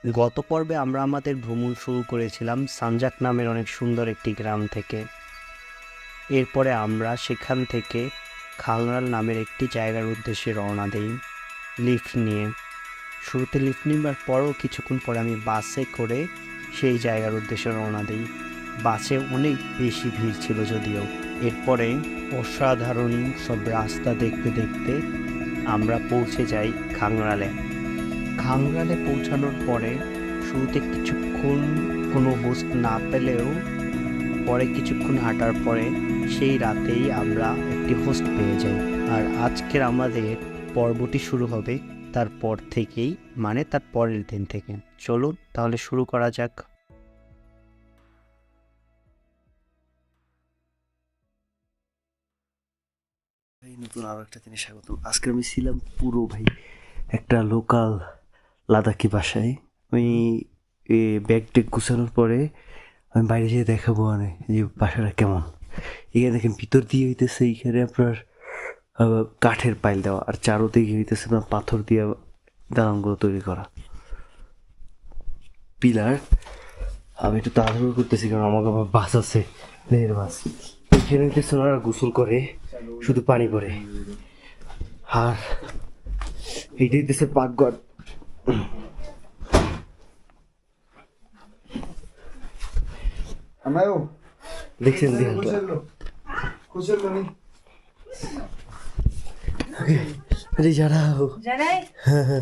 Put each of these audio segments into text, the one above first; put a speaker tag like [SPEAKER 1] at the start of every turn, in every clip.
[SPEAKER 1] গত পর্বে আমরা আমাদের ভ্রমণ শুরু করেছিলাম সানজাক নামের অনেক সুন্দর একটি গ্রাম থেকে। এরপরে আমরা সেখান থেকে খাংরাল নামের একটি জায়গার উদ্দেশ্যে রওনা দিই লিফট নিয়ে। শুরুতে লিফট নেবার পরও কিছুক্ষণ পরে আমি বাসে করে সেই জায়গার উদ্দেশ্যে রওনা দিই। বাসে অনেক বেশি ভিড় ছিল যদিও। এরপরে অসাধারণ সব রাস্তা দেখতে দেখতে আমরা পৌঁছে যাই খাংরালে। খাংরালে পৌঁছানোর পরে শুরুতে কিছুক্ষণ কোনো হোস্ট না পেলেও পরে কিছুক্ষণ হাঁটার পরে সেই রাতেই আমরা একটি হোস্ট পেয়ে যাই। আর আজকের আমাদের পর্বটি শুরু হবে তারপর থেকেই, মানে তার পরের দিন থেকে। চলুন তাহলে শুরু করা যাক।
[SPEAKER 2] নতুন আরো একটা জিনিস স্বাগত। আজকে আমি ছিলাম পুরো একটা লোকাল লাদাখি বাসায়। আমি ব্যাগ টেক গুছানোর পরে আমি বাইরে যেয়ে দেখাবো মানে যে বাসাটা কেমন। এখানে দেখেন ভিতর দিয়ে হইতেছে এখানে আপনার কাঠের পাইল দেওয়া, আর চারোদিকে হইতেছে আপনার পাথর দিয়ে দালানগুলো তৈরি করা পিলার। আমি একটু তাড়াহুড়ো করতেছি কারণ আমাকে আবার বাস আছে, লেহের বাস। এখানে হইতেছে ওনারা গোসল করে, শুধু পানি পরে। আর এইটা হইতেছে পাকঘর। দেখছেন দেয়ালটা? अरे जा रहा हो। हाँ हाँ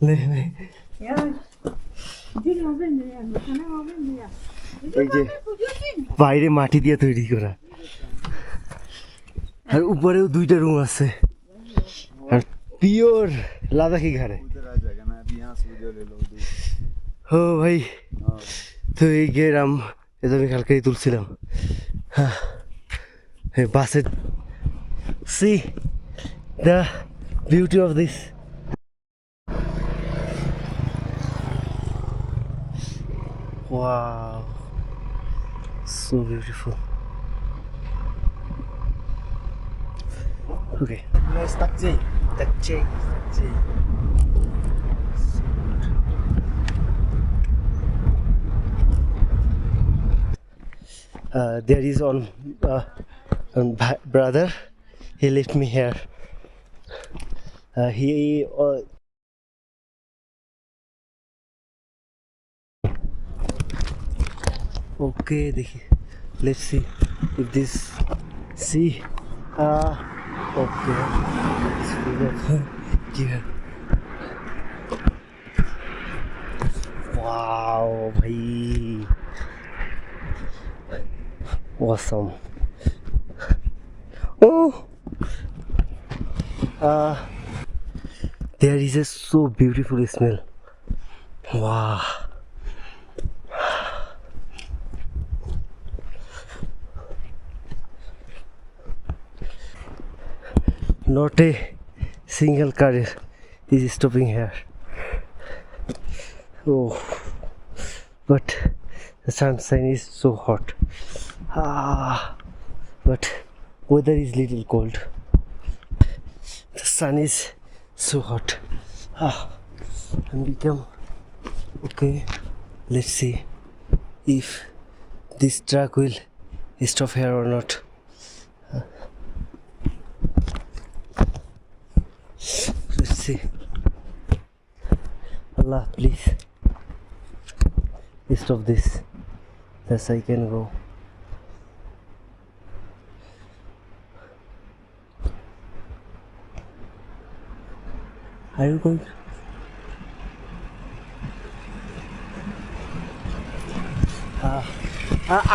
[SPEAKER 2] नहीं नहीं এই যে বাইরে মাটি দিয়ে তৈরি করা, আর উপরেও দুইটা রুম আছে, আর পিওর লাদাখি ঘরে। ও ভাই, তো এই গ্রাম এটা আমি কালকেই তুলছিলাম। হ্যাঁ, বাসে C the beauty of this. Wow, so beautiful. Okay. Nice taxi. There is one brother. He left me here. He okay, देखिए, let's see if this see okay, it's full of gear. Wow, भाई, awesome. Oh, there is a so beautiful smell. Wow. Not a single car is stopping here. Oh, but the sunshine is so hot. But weather is little cold. The sun is so hot. And become okay. Let's see if this truck will stop here or not. Let's see. Allah, please stop this. Thus I can go. Are you going?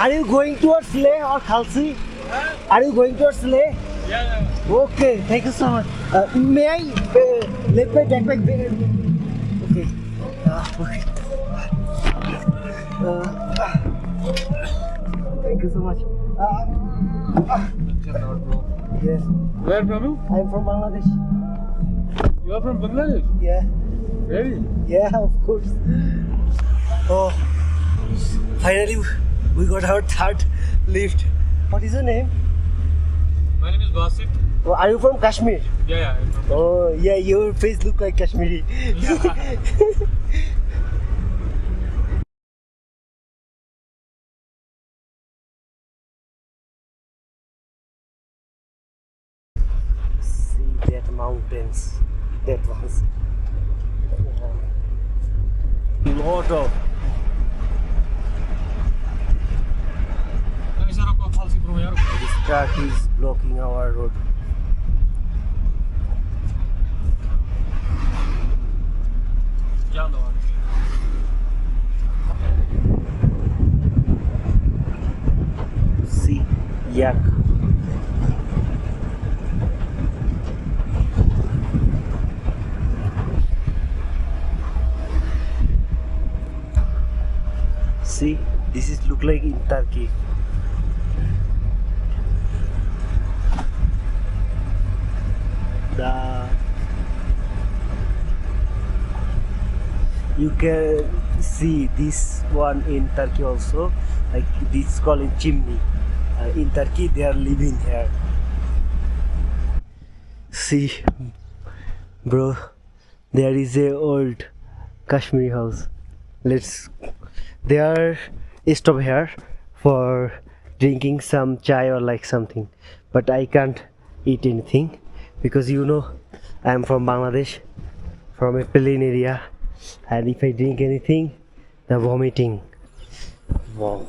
[SPEAKER 2] Are you going towards Leh or Khalsi? Are you going towards Leh? Yeah. Okay, thank you so much. May I let my backpack there? Okay. Okay. Thank you so much. Yes.
[SPEAKER 3] Where from you?
[SPEAKER 2] I'm from Bangladesh.
[SPEAKER 3] You are from Bangladesh?
[SPEAKER 2] Yeah.
[SPEAKER 3] Really?
[SPEAKER 2] Yeah, of course. Oh, finally we got our third lift. What is your name?
[SPEAKER 3] My name is Basit.
[SPEAKER 2] Oh, are you from Kashmir?
[SPEAKER 3] Yeah. I'm from
[SPEAKER 2] Oh, yeah, your face look like Kashmiri. See that mountains, that ones. Lot of this truck is blocking our road. See, yak. See, this is look like in Turkey. You can see this one in Turkey also, like this called in chimney. In Turkey they are living here. See, bro, there is a old Kashmiri house. They are stop here for drinking some chai or like something, but I can't eat anything because you know I am from Bangladesh, from a plain area, and if I drink anything, the vomiting. Wow.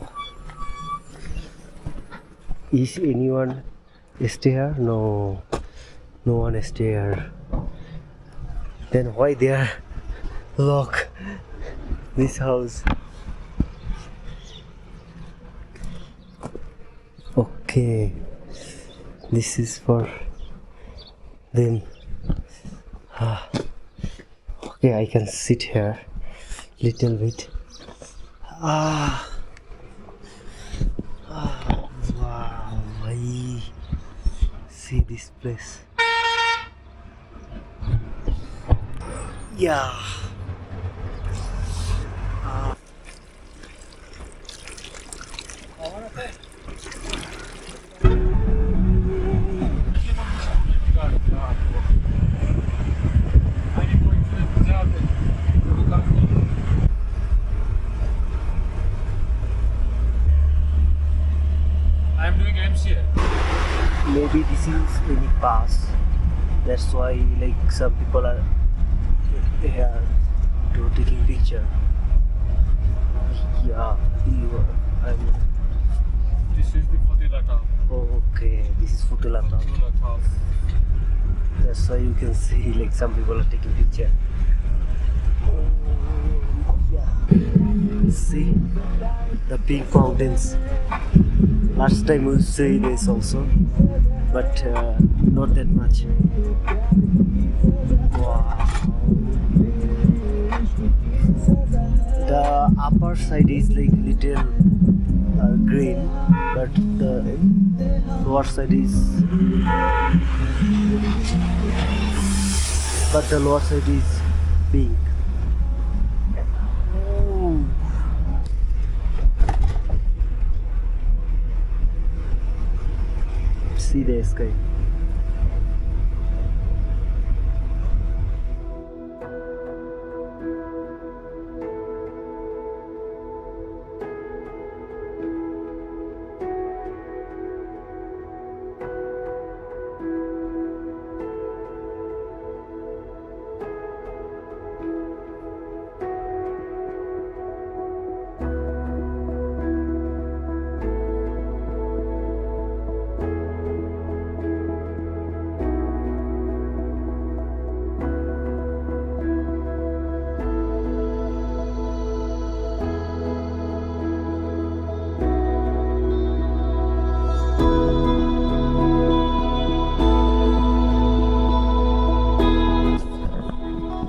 [SPEAKER 2] Is anyone stay here? No, no one stay here. Then why they are lock this house? Okay, this is for them. Okay, I can sit here little bit. Wow, I see this place. Yeah.
[SPEAKER 3] I'm doing MCA.
[SPEAKER 2] Maybe this is any pass. That's why like some people are here to taking picture. Yeah, I mean,
[SPEAKER 3] This is the Fatila town.
[SPEAKER 2] okay, this is Futula town.
[SPEAKER 3] Fatila town.
[SPEAKER 2] That's why you can see like some people are taking picture. Yeah. See the pink fountains. Last time we say this also, but not that much. Wow. The upper side is like little green, but the lower side is pink. Oh. See the sky.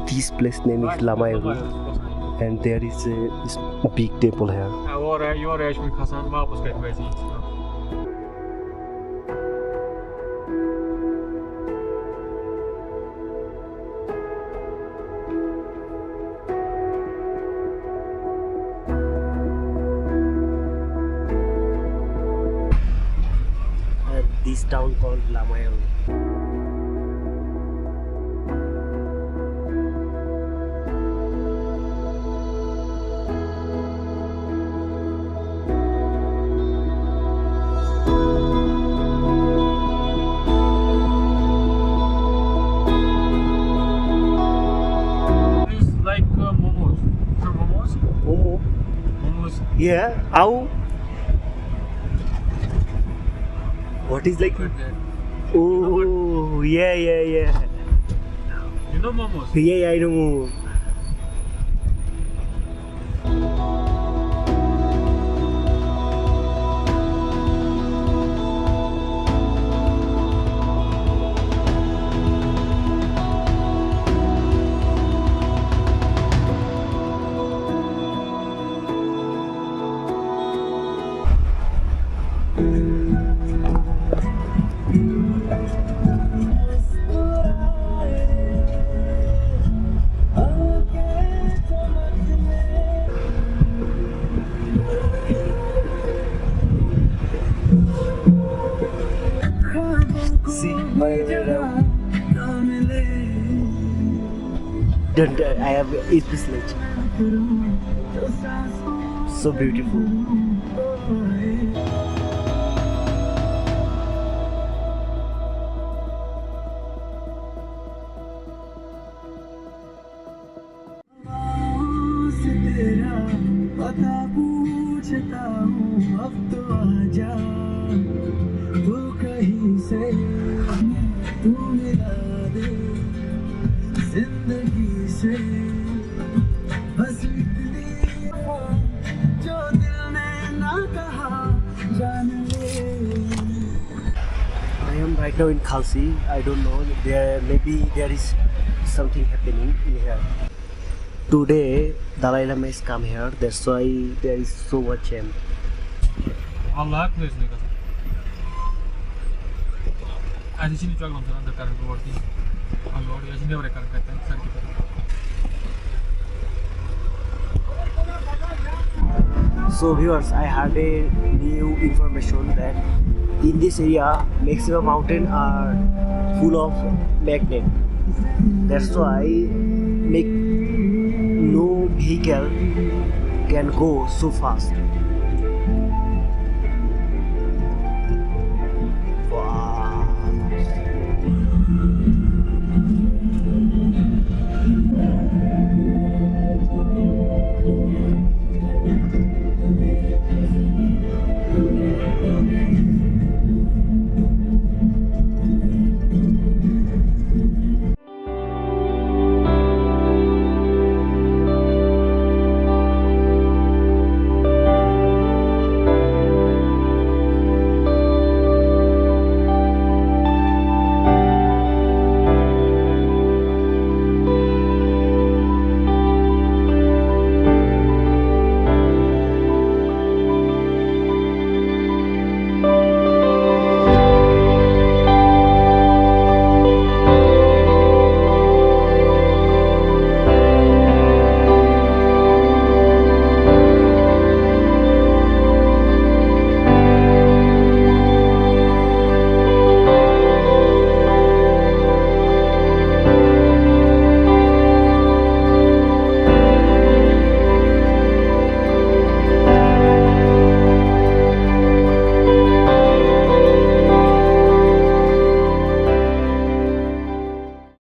[SPEAKER 2] This place name is Lamayuru, and there is a big temple here.
[SPEAKER 3] Your age with Hassan Mabus get ready.
[SPEAKER 2] This town called Lamayuru.
[SPEAKER 3] momos.
[SPEAKER 2] Yeah, how? What is like?
[SPEAKER 3] Right there.
[SPEAKER 2] Oh, yeah.
[SPEAKER 3] You know momos?
[SPEAKER 2] Yeah, I know. See, don't I have eat this lunch. So beautiful.
[SPEAKER 4] से तेरा पता पूछता हूँ अब तो आजा तू कहीं से तू मिला दे जिंदगी से बस इतनी जो दिल ने ना कहा जान ले
[SPEAKER 2] I am right now in Khalsi. I don't know. There is something happening in here. Today, Dalai Lama is come here. That's why there is so much jam.
[SPEAKER 3] Allah knows ne kasa. आज इसी चौक बंद करना दरकार है road की और road ऐसे नहीं हो रहा करते हैं सर की तरफ
[SPEAKER 2] So viewers, I heard a new information that in this area, maximum mountain are full of magnet. That's why no vehicle can go so fast.